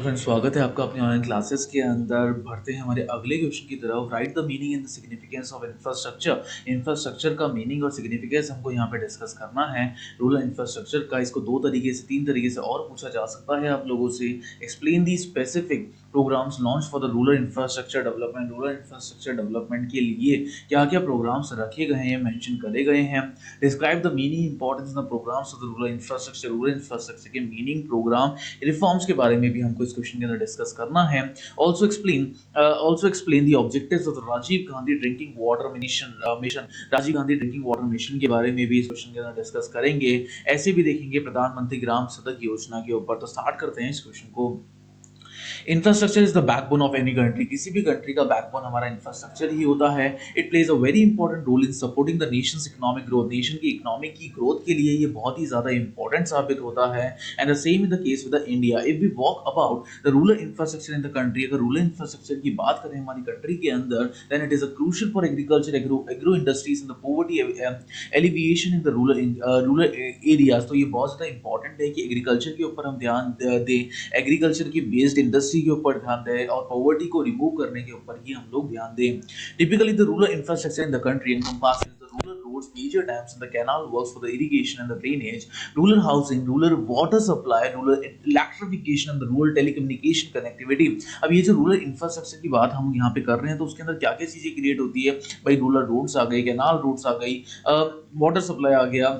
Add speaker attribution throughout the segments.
Speaker 1: Friends, स्वागत है आपका अपनी ऑनलाइन क्लासेस के अंदर। बढ़ते हैं हमारे अगले क्वेश्चन की तरफ। Right the meaning and the significance of infrastructure. Infrastructure का मीनिंग और सिग्निफिकेंस हमको यहाँ पे डिस्कस करना है। रूरल इंफ्रास्ट्रक्चर का इसको दो तरीके से, तीन तरीके से और पूछा जा सकता है आप लोगों से। Explain the specific programmes launch for the rural infrastructure development. Rural infrastructure development के लिए क्या क्या प्रोग्राम्स रखे गए हैं, मेंशन करे गए हैं। Describe the meaning, importance the programmes of the rural infrastructure. Rural infrastructure के मीनिंग, प्रोग्राम, रिफॉर्म्स के बारे में भी हमको इस क्वेश्चन के अंदर डिस्कस करना है। Also explain the objectives of the Rajiv Gandhi drinking water mission. Rajiv Gandhi drinking water mission के बारे में भी इस क्वेश्चन के अंदर डिस्कस करेंगे। ऐसे भी देखेंगे प्रधानमंत्री ग्राम सड़क योजना के ऊपर। तो स्टार्ट करते हैं इस क्वेश्चन को। Infrastructure is the backbone of any country. किसी भी कंट्री का बैकबोन हमारा इंफ्रास्ट्रक्चर ही होता है। It plays a very important role in supporting the nation's economic growth. Nation की इकोनॉमिक की ग्रोथ के लिए ये बहुत ही ज्यादा इंपॉर्टेंट साबित होता है। And the same in the case with the India. If we walk about the rural infrastructure in the country, अगर रूरल इंफ्रास्ट्रक्चर की बात करें हमारी कंट्री के अंदर, then it is a crucial for agriculture, agro industries in the poverty alleviation in the rural areas. तो ये बहुत ज्यादा इंपॉर्टेंट है कि एग्रीकल्चर के ऊपर हम ध्यान दें, एग्रीकल्चर की बेस्ड इंडस्ट्री के ऊपर ध्यान दें और पॉवर्टी को रिमूव करने के ऊपर ही हम लोग ध्यान दें। Typically the rural infrastructure in the country encompasses the rural roads, major dams and the canal works for the irrigation and the drainage, rural housing, rural water supply, rural electrification and the rural telecommunication connectivity। अब ये जो rural infrastructure की बात हम यहाँ पे कर रहे हैं, तो उसके अंदर क्या क्या चीजें क्रिएट होती है भाई। रूरल रोड्स आ गई, कैनाल रोड्स आ गई, वाटर सप्लाई आ गया,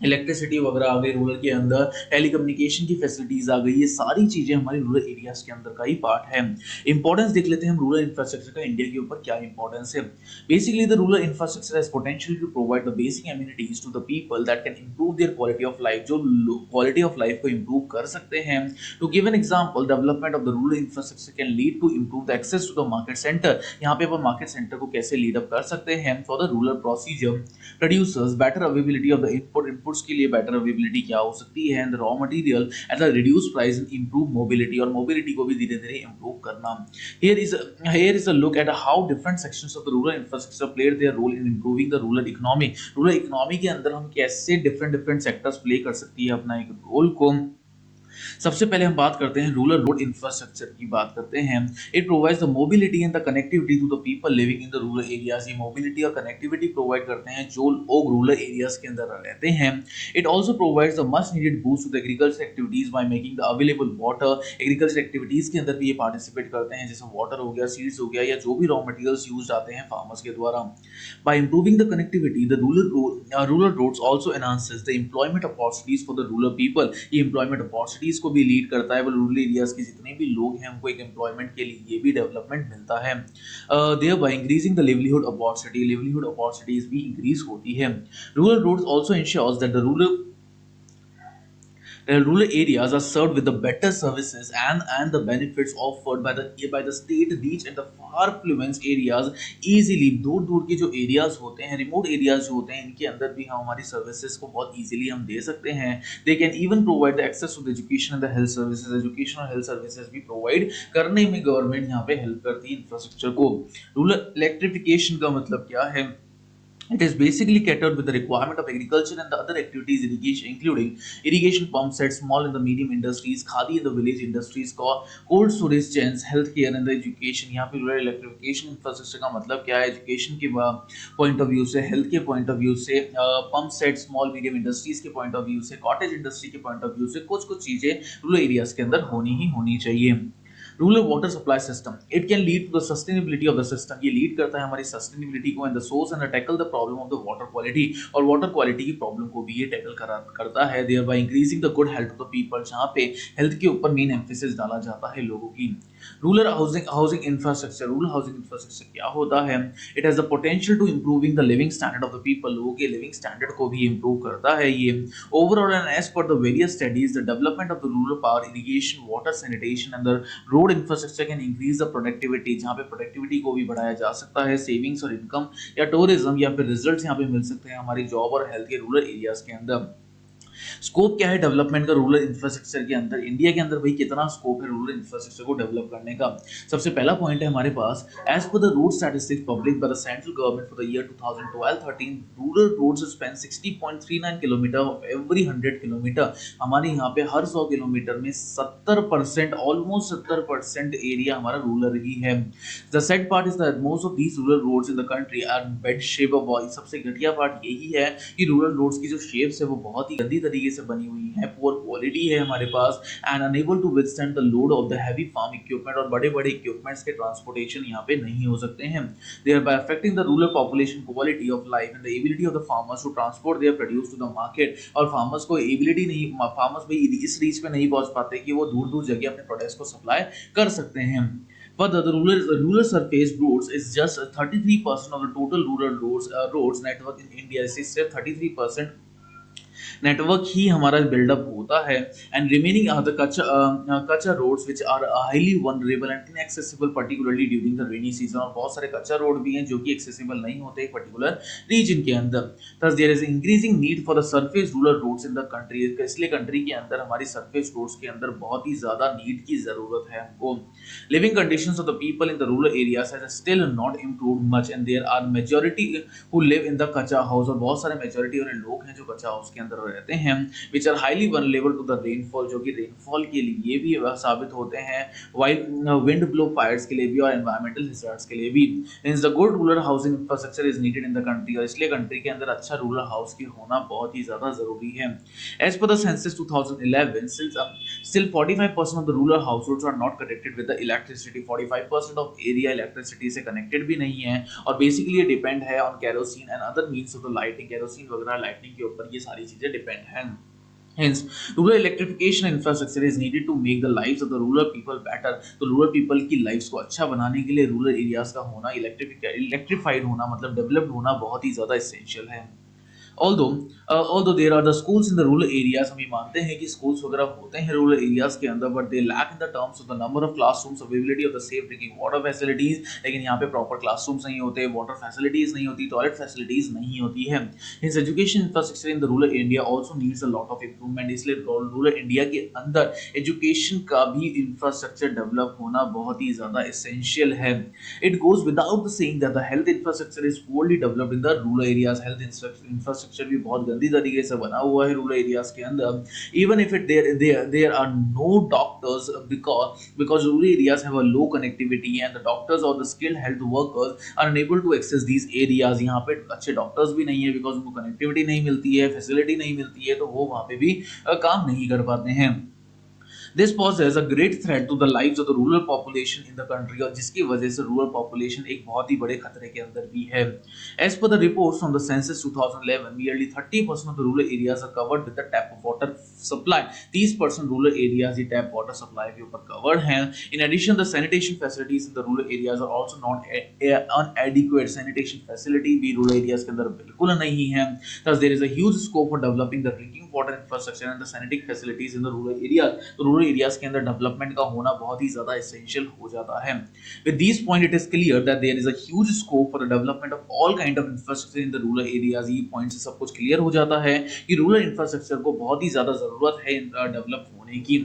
Speaker 1: इलेक्ट्रिसिटी वगैरह आ गई रूरल के अंदर, टेलीकम्युनिकेशन की फैसिलिटीज आ गई। ये सारी चीजें हमारी रूरल एरियाज के अंदर का ही पार्ट है। इंपॉर्टेंस देख लेते हैं हम रूरल इंफ्रास्ट्रक्चर का इंडिया के ऊपर क्या इंपॉर्टेंस है। Basically the rural infrastructure has potential to provide the basic amenities to the people that can improve their quality of life, जो क्वालिटी ऑफ लाइफ को इंप्रूव कर सकते हैं। To give an example, development of the rural infrastructure can lead to improve the access to the market centre. यहाँ पे अपन market centre को कैसे lead up कर सकते हैं for the rural procedure producers, better availability of the inputs के लिए better availability क्या हो सकती है, and raw material at the reduce price and improve mobility, और मोबिलिटी को भी धीरे धीरे इंप्रूव करना। Here is a look at how different sections of the rural infrastructure played their role in improving the rural economy। Rural economy के अंदर हम कैसे डिफरेंट सेक्टर्स प्ले कर सकती है अपना एक रोल को। सबसे पहले हम बात करते हैं रूरल रोड इंफ्रास्ट्रक्चर की बात करते हैं। It provides the mobility and the connectivity to the people living in the rural areas. ये मोबिलिटी और कनेक्टिविटी प्रोवाइड करते हैं जो लोग रूरल एरियाज के अंदर रहते हैं। It also provides the much needed boost to the agriculture activities by making the available water. Agriculture activities के अंदर भी ये पार्टिसिपेट करते हैं, जैसे वाटर हो गया, सीड्स हो गया, या जो भी रॉ मटेरियल्स यूज आते हैं फार्मर्स के द्वारा। By improving the connectivity, the rural roads also enhances the employment opportunities for the rural people. ये एम्प्लॉयमेंट अपॉर्चुनिटीज को भी लीड करता है। रूरल एरियाज के जितने भी लोग हैं उनको एक एम्प्लॉयमेंट के लिए भी डेवलपमेंट मिलता है। Thereby increasing the livelihood opportunities भी इंक्रीज होती है। Rural roads also ensures that the rural areas are served with the better services and the benefits offered by the state reach and the far affluent areas easily। दूर दूर के जो areas होते हैं, remote areas जो होते हैं, इनके अंदर भी हम हमारी सर्विसेज को बहुत इजीली हम दे सकते हैं। They can even provide the access to the education and the health services. Education और हेल्थ सर्विसेज भी प्रोवाइड करने में गवर्नमेंट यहाँ पे हेल्प करती है इंफ्रास्ट्रक्चर को। रूरल इलेक्ट्रिफिकेशन का मतलब क्या है? It is basically catered with the requirement of agriculture and the other activities, irrigation, including irrigation pump sets, small and the medium industries, khadi in the village industries, cold storage chains, healthcare and the education। यहाँ पे rural electrification infrastructure का मतलब क्या है? Education के point of view से, health के point of view से, pump set, small medium industries के पॉइंट ऑफ व्यू से, कॉटेज इंडस्ट्री के पॉइंट ऑफ व्यू से, कुछ चीजें रूरल एरियाज के अंदर होनी ही होनी चाहिए। Rural water supply system, it can lead to the sustainability of the system. ये लीड करता है हमारी सस्टेनेबिलिटी को and the source and tackle the problem of the water quality, और वाटर क्वालिटी की प्रॉब्लम को भी ये टैकल करता है। Thereby increasing the good health of the people, जहाँ पे हेल्थ के ऊपर मेन एम्फेसिस डाला जाता है लोगों की। Rural housing infrastructure, rural housing infrastructure क्या होता है? It has the potential to improving the living standard of the people. लोगों के लिविंग स्टैंडर्ड को भी इंप्रूव करता है ये। Overall and as per the various studies, the development of the rural power, irrigation, water, sanitation and the road infrastructure can increase the productivity. जहाँ पे productivity को भी बढ़ाया जा सकता है, सेविंग्स और इनकम या टूरिज्म या फिर रिजल्ट्स यहाँ पे मिल सकते हैं हमारी जॉब और हेल्थ के रूरल एरियाज के अंदर। स्कोप क्या है डेवलपमेंट का रूरल इंफ्रास्ट्रक्चर के अंदर, इंडिया के अंदर भाई कितना स्कोप है रूरल इंफ्रास्ट्रक्चर को डेवलप करने का। सबसे पहला पॉइंट है हमारे पास, as per the road statistics publish by the central government for the year 2012-13, rural roads span 60.39 kilometre of every 100 kilometre. हमारे यहाँ पे हर 100 किलोमीटर में 70%, ऑलमोस्ट 70% एरिया हमारा रूरल ही है। The sad part is that most of these rural roads in the country are bad shape of boy. सबसे घटिया पार्ट यही है कि रूरल रोड्स की जो शेप्स है वो बहुत ही गंदी तरीके से बनी हुई है, पुअर क्वालिटी है हमारे पास, and unable to withstand the load of the heavy farm equipment, और बड़े बड़े इक्विपमेंट्स के ट्रांसपोर्टेशन यहाँ पे नहीं हो सकते हैं। They are by affecting the rural population quality of life and the ability of the farmers to transport their produce to the market. और फार्मर्स को एबिलिटी नहीं, फार्मर्स भी इस रीच पे नहीं पहुंच पाते कि वो दूर दूर जगह अपने प्रोडक्ट्स को सप्लाई कर सकते हैं। Further, the rural surface roads is just 33% of the total rural roads network in India. Is सिर्फ 33% नेटवर्क ही हमारा बिल्डअप होता है, and remaining are the kachcha roads which are highly vulnerable and inaccessible particularly during the rainy season. और बहुत सारे कच्चा road भी हैं जो कि एक्सेसिबल नहीं होते एक पर्टिकुलर रीजन के अंदर। Thus there is increasing need for the surface rural roads in the country. इसलिए कंट्री के अंदर हमारी सरफेस रोड्स के अंदर बहुत ही ज्यादा नीड की जरूरत है हमको। Living conditions of the people in the rural areas has still not improved much, and there are majority who live in the kachcha house. और बहुत सारे मेजॉरिटी वाले लोग हैं जो कच्चा हाउस के अंदर रहते हैं, which are highly vulnerable to the rainfall, जो कि रेनफॉल के लिए भी साबित होते हैं, while wind blow fires के लिए भी और environmental hazards के लिए भी। Hence the good rural housing infrastructure is needed in the country, और इसलिए कंट्री के अंदर अच्छा रूरल हाउस की होना बहुत ही ज्यादा जरूरी है। As per the census 2011, still 45% of the rural households are not connected with the electricity। 45% of area electricity से connected भी नहीं है, और बेसिकली ये डिपेंड है on kerosene and other means of the lighting। Kerosene वगैरह लाइटिंग के ऊपर ये सारी चीजें डिपेंड हैं। Hence, rural electrification infrastructure is needed to make the lives of the rural people better। तो rural people की lives को अच्छा बनाने के लिए rural areas का होना, electrified होना, मतलब developed होना बहुत ही ज़्यादा essential है। Although there are the schools in the rural areas, हम ये मानते हैं कि schools वगैरह होते हैं rural areas के अंदर, but they lack in the terms of the number of classrooms, availability of the safe drinking water facilities। लेकिन यहाँ पे proper classrooms नहीं होते, water facilities नहीं होती, toilet facilities नहीं होती है। Hence, education infrastructure in the rural India also needs a lot of improvement। इसलिए rural India के अंदर education का भी infrastructure develop होना बहुत ही ज़्यादा essential है। It goes without the saying that the health infrastructure is poorly developed in the rural areas। Health infrastructure भी बहुत गंदी तरीके से बना हुआ है रूरल एरियाज के अंदर। Even if there are no doctors, because rural areas have a low connectivity and the doctors or the skilled health workers are unable to access these areas। यहाँ पे अच्छे डॉक्टर्स भी नहीं है बिकॉज उनको connectivity नहीं मिलती है, फैसिलिटी नहीं मिलती है, तो वो वहाँ पे भी काम नहीं कर पाते हैं। This poses a great threat to the lives of the rural population in the country, और जिसकी वजह से rural population एक बहुत ही बड़े खतरे के अंदर भी है। As per the reports from the census 2011, nearly 30% of the rural areas are covered with the tap water supply। 30% rural areas ये tap water supply के ऊपर covered हैं। In addition, the sanitation facilities in the rural areas are also not inadequate। sanitation facility भी rural areas के अंदर बिल्कुल नहीं है। Thus, there is a huge scope for developing the drinking water infrastructure and the sanitation facilities in the rural areas। तो rural areas के अंदर development का होना बहुत ही ज्यादा एसेंशियल हो जाता है। With this point it is clear that there is a huge scope for the development of all kind of infrastructure in the rural areas. ये पॉइंट से सब कुछ क्लियर हो जाता है कि रूरल इंफ्रास्ट्रक्चर को बहुत ही ज्यादा जरूरत है डेवलप होने की।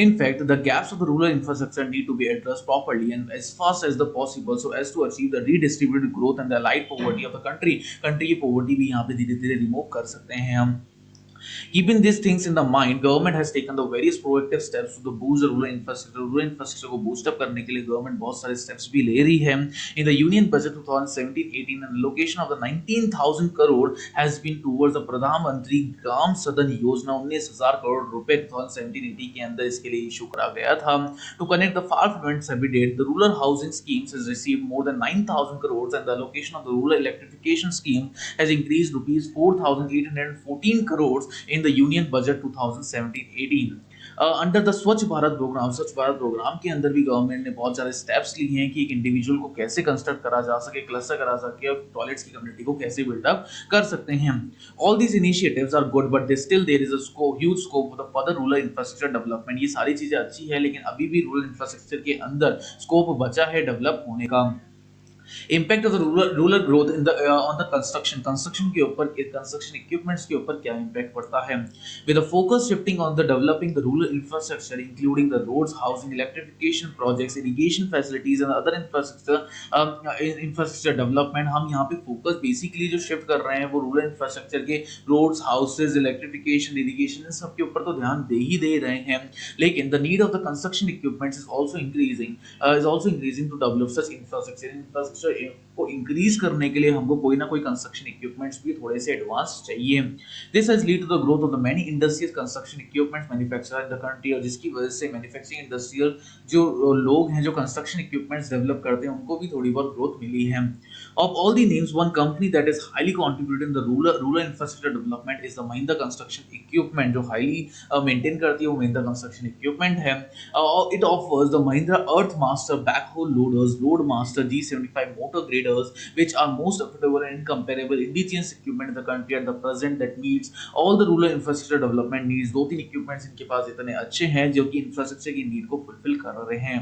Speaker 1: In fact, the gaps of the rural infrastructure need to be addressed properly and as fast as the possible so as to achieve the redistributed growth and the allied poverty of the country। Country की poverty भी यहाँ पे धीरे धीरे remove कर सकते हैं हम। Keeping these things in the mind, government has taken the various proactive steps to boost the rural infrastructure। rural infrastructure को boost up करने के लिए government बहुत सारे steps भी ले रही है। In the union budget 2017-18, an allocation of the 19,000 crore has been towards the प्रधान मंत्री ग्राम सदन योजना। 19,000 करोड़ रुपए 2017-18 के अंदर इसके लिए इशू करा गया था। To connect the far-flung habitat, the rural housing schemes has received more than 9,000 crores and the allocation of the rural electrification scheme has increased rupees 4,814 crores in the union budget 2017-18। Under the स्वच्छ Bharat programme, स्वच्छ Bharat programme के अंदर भी government ने बहुत सारे steps लिए हैं कि एक इंडिविजुअल को कैसे कंस्ट्रक्ट करा जा सके, क्लस्टर करा सके, और टॉयलेट्स की कम्युनिटी को कैसे बिल्डअप कर सकते हैं। All these initiatives are good but still there is a huge scope for the further rural infrastructure development. ये सारी चीजें अच्छी है लेकिन अभी भी रूरल इंफ्रास्ट्रक्चर के अंदर स्कोप बचा है डेवलप होने का। Impact of the rural growth in the on the construction के ऊपर, कंस्ट्रक्शन इक्विपमेंट्स के ऊपर क्या इम्पैक्ट पड़ता है। With a focus shifting on the developing the rural infrastructure including the roads, housing, electrification projects, irrigation facilities and other infrastructure development, हम यहाँ पे फोकस बेसिकली जो शिफ्ट कर रहे हैं वो रूरल इंफ्रास्ट्रक्चर के रोड्स, हाउसेज, इलेक्ट्रिफिकेशन, इरिगेशन, इन सब के ऊपर तो ध्यान दे ही दे रहे हैं। लेकिन the need of the construction equipments is also increasing to develop such infrastructure को इंक्रीज करने के लिए हमको कोई ना कोई कंस्ट्रक्शन इक्विपमेंट्स भी थोड़े से एडवांस चाहिए। This has lead to the growth of the many industries construction equipments manufacturer in the country, और जिसकी वजह से मैन्युफैक्चरिंग इंडस्ट्रियल जो लोग हैं जो कंस्ट्रक्शन इक्विपमेंट्स डेवलप करते हैं उनको भी थोड़ी बहुत ग्रोथ मिली है। Of all the names, one company that is highly contributing the rural infrastructure development is the Mahindra construction equipment, जो हाईली मेंटेन करती है वो महिंद्रा कंस्ट्रक्शन इक्विपमेंट है। It offers the Mahindra Earthmaster backhoe loaders, Loadmaster G75 motor graders, which are most affordable and incomparable indigenous equipment in the country at the present that meets all the rural infrastructure development needs। दो तीन equipments इनके पास इतने अच्छे हैं जो कि infrastructure की need को फुलफिल कर रहे हैं।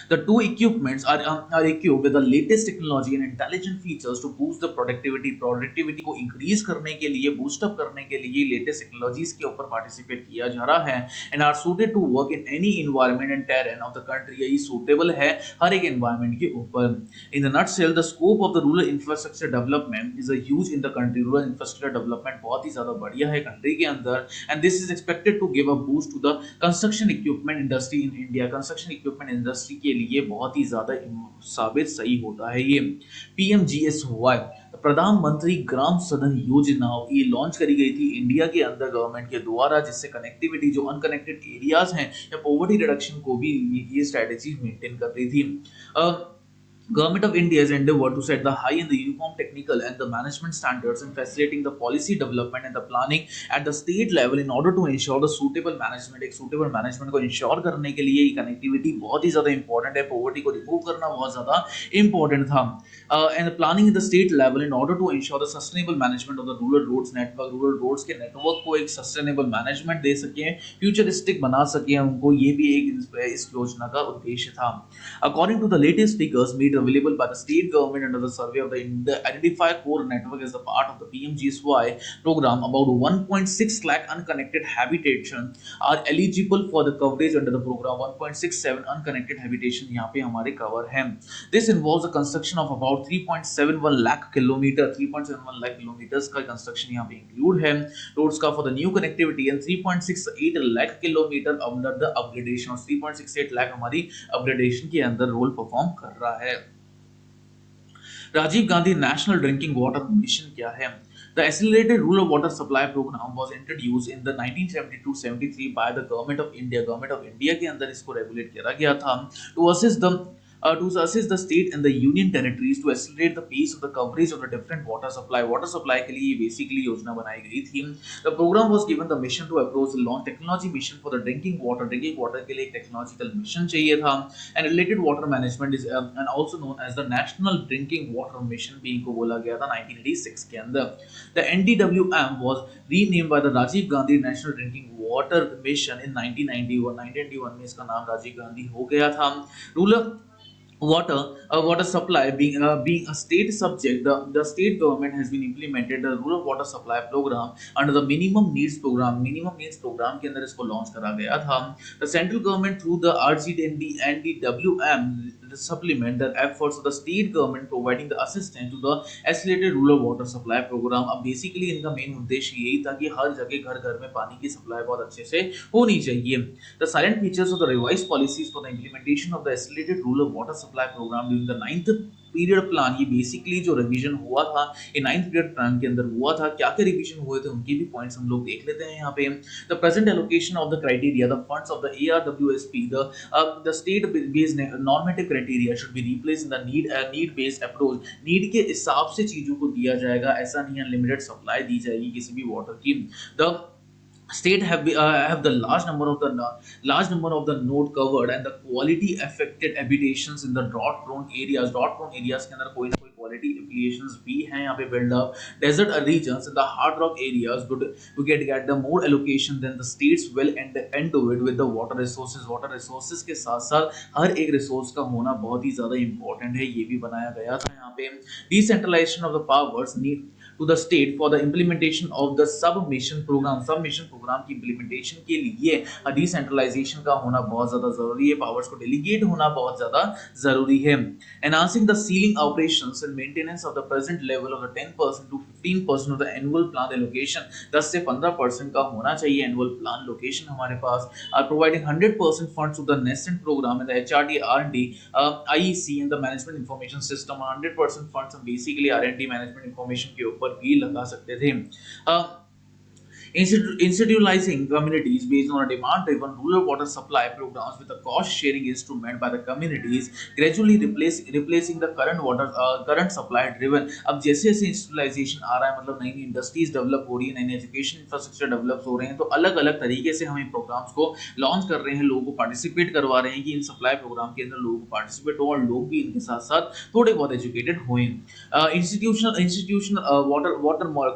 Speaker 1: The two equipments are equipped with the latest technology and intelligent features to boost the productivity। Productivity को increase करने के लिए, boost up करने के लिए latest technologies के ऊपर participate किया जा रहा है and are suited to work in any environment and terrain of the country। यही suitable है हर एक environment के ऊपर। In the nutshell, the scope of the rural infrastructure development is a huge in the country। Rural infrastructure development बहुत ही ज़्यादा बढ़िया है country के अंदर and this is expected to give a boost to the construction equipment industry in India। Construction equipment industry के लिए बहुत ही ज्यादा साबित सही होता है ये। पीएमजीएसवाई, प्रधानमंत्री ग्राम सदन योजना, ये लॉन्च करी गई थी इंडिया के अंदर गवर्नमेंट के द्वारा, जिससे कनेक्टिविटी जो अनकनेक्टेड एरियाज हैं या पॉवर्टी रिडक्शन को भी ये स्ट्रेटेजी मेंटेन कर रही थी। Government of India has endeavored to set the high and the uniform technical and the management standards in facilitating the policy development and the planning at the state level in order to ensure the suitable management। एक suitable management को ensure करने के लिए connectivity बहुत ही ज़्यादा important है, poverty को remove करना बहुत ज़्यादा important था। And the planning at the state level in order to ensure the sustainable management of the rural roads network। rural roads के network को एक sustainable management दे सकें, futuristic बना सकें उनको, ये भी एक इस योजना का उद्देश्य था। According to the latest figures made available by the state government under the survey of the Identify Core Network as a part of the PMGSY program, about 1.6 lakh unconnected habitation are eligible for the coverage under the program। 1.67 unconnected habitation यहाँ पे हमारे cover हैं। This involves the construction of about 3.71 lakh kilometer, 3.71 lakh kilometers का construction यहाँ पे include है roads का for the new connectivity and 3.68 lakh kilometer under the upgradation, और 3.68 lakh हमारी upgradation के अंदर रोल परफॉर्म कर रहा है। Rajiv Gandhi national drinking water mission क्या है? The Accelerated Rural Water Supply Program was introduced in the 1972-73 by the Government of India। Government of India के अंदर इसको रेगुलेट किया गया था to assist the state and the union territories to accelerate the pace of the coverage of the different water supply। Water supply के लिए basically योजना बनाई गई थी। The program was given the mission to approach the launch technology mission for the drinking water। Drinking water के लिए एक technological mission चाहिए था and related water management is and also known as the National Drinking Water Mission भी इनको बोला गया था 1986 के अंदर। The NDWM was renamed by the Rajiv Gandhi National Drinking Water Mission in 1991। 1991 में इसका नाम राजीव गांधी हो गया था। Rural water supply being a state subject, the state government has been implemented the rural water supply program under the minimum needs program। minimum needs program के अंदर इसको launch करा गया था। The central government through the RGND and NDWM supplement the efforts of the state government providing the assistance to the accelerated rural water supply program। अब basically इनका main उद्देश्य यही था कि हर जगह घर घर में पानी की सप्लाई बहुत अच्छे से होनी चाहिए। The silent features of the revised policies for the implementation of the accelerated rural water supply program during the 9th period plan, ये बेसिकली जो रिवीजन हुआ था ये 9th पीरियड प्लान के अंदर हुआ था। क्या क्या रिवीजन हुए थे उनके भी पॉइंट्स हम लोग देख लेते हैं यहाँ पे। The present allocation of the criteria, the funds of the ARWSP, the state based normative criteria should be replace in the need based approach. Need के हिसाब से चीजों को दिया जाएगा, ऐसा नहीं अनलिमिटेड सप्लाई दी जाएगी किसी भी वाटर की। The state have the large number of the node covered and the quality affected habitations in the drought prone areas के अंदर कोई ना कोई quality affiliations भी हैं यहाँ पे build up desert regions in the hard rock areas would get the more allocation than the states will end to it with the water resources के साथ साथ हर एक resource का होना बहुत ही ज़्यादा important है, ये भी बनाया गया था यहाँ पे decentralization of the powers need to the state for the implementation of the submission programme की implementation के लिए डिसेंट्रलाइजेशन का होना बहुत ज्यादा जरूरी है, पावर्स को डेलीगेट होना बहुत ज्यादा जरूरी है। enhancing the ceiling operations and maintenance of the present level of the 10% to 15% of the annual plan allocation 10 से 15% का होना चाहिए annual plan location हमारे पास, are providing 100% funds to the nascent program and the HRD R&D IEC and the management information system, 100% funds हम basically R&D management information के ऊपर भी लगा सकते थे। Institutionalizing communities based on a demand-driven rural water supply programs with a cost-sharing instrument by the communities, gradually replacing the current supply-driven। अब जैसे जैसे इंस्टीट्यूलाइजेशन आ रहा है, मतलब नई नई इंडस्ट्रीज डेवलप हो रही है, नई नई एजुकेशन इंफ्रास्ट्रक्चर डेवलप हो रहे हैं, तो अलग अलग तरीके से हम इन प्रोग्राम्स को लॉन्च कर रहे हैं, लोगों को पार्टिसिपेट करवा रहे हैं कि इन सप्लाई प्रोग्राम के अंदर लोगों को पार्टिसिपेट हो और लोग भी इनके साथ साथ थोड़े बहुत एजुकेटेड हों। Institutional water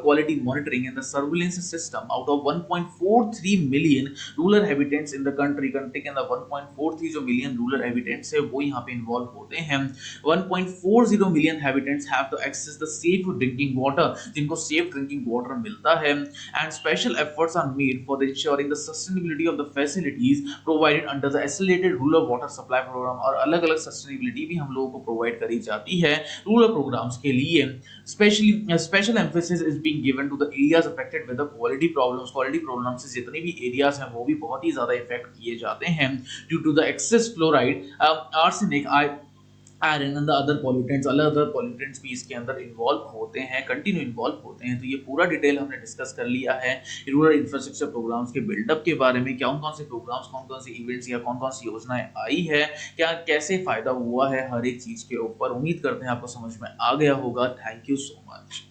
Speaker 1: quality monitoring and the surveillance system out of 1.43 million rural habitants in the country के अंदर 1.43 जो मिलियन रूरल हैबिटेंट्स है वो यहाँ पे इन्वॉल्व होते हैं। 1.40 million habitants have to access the safe drinking water, जिनको सेफ ड्रिंकिंग वाटर मिलता है, and special efforts are made for the ensuring the sustainability of the facilities provided under the accelerated rural water supply programme. और अलग अलग sustainability भी हम लोगों को प्रोवाइड करी जाती है रूरल प्रोग्राम्स के लिए। Special emphasis is being given to the areas affected with the quality problems। quality problems से जितने भी areas हैं वो भी बहुत ही ज़्यादा इफेक्ट किए जाते हैं due to the excess fluoride, arsenic, iron and other pollutants, अलग अदर पॉल्यूटेंट्स भी इसके अंदर इन्वॉल्व होते हैं, कंटिन्यू इन्वॉल्व होते हैं। तो ये पूरा डिटेल हमने डिस्कस कर लिया है रूरल इंफ्रास्ट्रक्चर प्रोग्राम्स के बिल्डअप के बारे में, कौन कौन से प्रोग्राम्स, कौन कौन से इवेंट्स या कौन कौन सी योजनाएं आई है, क्या कैसे फायदा हुआ है हर एक चीज के ऊपर। उम्मीद करते हैं आपको समझ में आ गया होगा। Thank you so much.